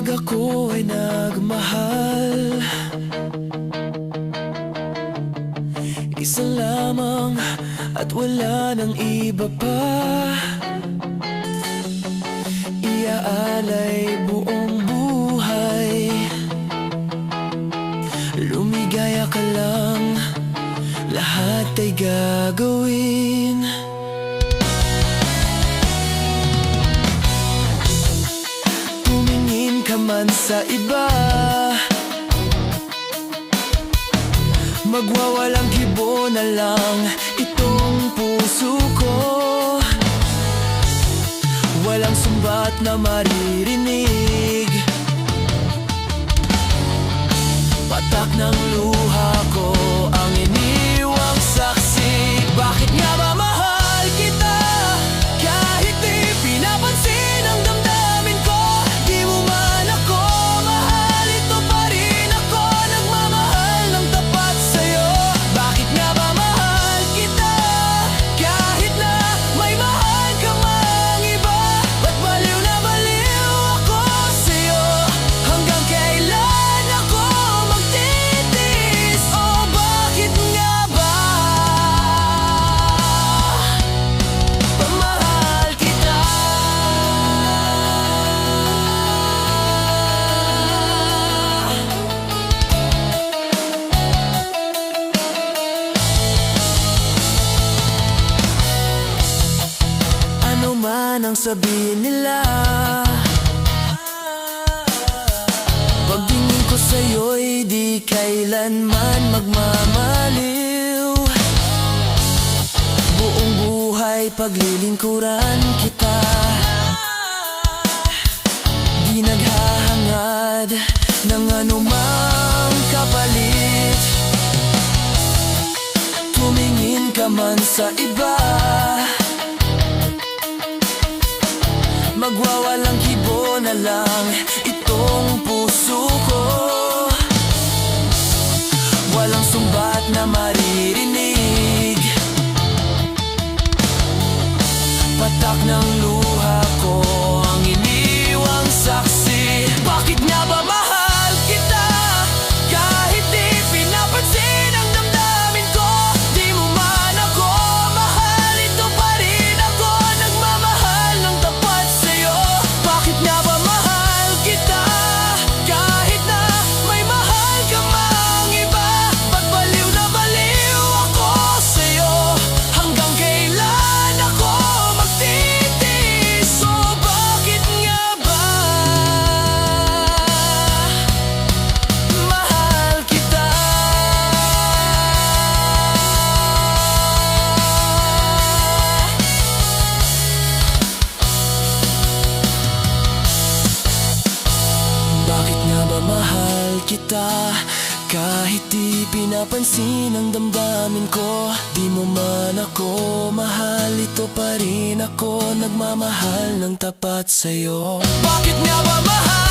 Kapag ako ay nagmahal, isa lamang at wala nang iba pa. Iaalay buong buhay, lumigaya ka lang, lahat ay gagawin. Tumingin ka man sa iba, magwawalang kibo na lang itong puso ko. Walang sumbat na maririnig, patak ng luha ko ang iniwang saksi. Bakit nga ba mahal kita kahit di pinapansin ang damdamin ko? Di mo man ako mahal, ito pa rin ako nagmamahal ng tapat sa'yo. Bakit nga ba mahal kita kahit na may mahal ka mang iba? Ba't baliw na baliw ako sa'yo? Hanggang kailan ako magtitiis? O bakit nga ba pamahal kita? Ano man ang sabihin nila, pagtingin ko sa'yo'y di kailanman magmamaliw. Buong buhay paglilingkuran kita, di naghahangad ng anumang kapalit. Tumingin ka man sa iba, magwawalang kibo na lang itong puso ko. Walang sumbat na maririnig, patak ng luha ko ang iniwang saksi. Bakit nga ba mahal kita kahit di pinapansin ang damdamin ko? Di mo man ako mahal, ito pa rin ako nagmamahal ng tapat sa'yo. Bakit nga ba mahal kita kahit na may mahal ka mang iba? Ba't baliw na baliw ako sa'yo? Hanggang kailan ako magtitiis? O bakit nga ba mahal kita? Bakit nga ba mahal kita kahit di pinapansin ang damdamin ko? Di mo man ako mahal, ito pa rin ako nagmamahal ng tapat sa'yo. Bakit nga ba mahal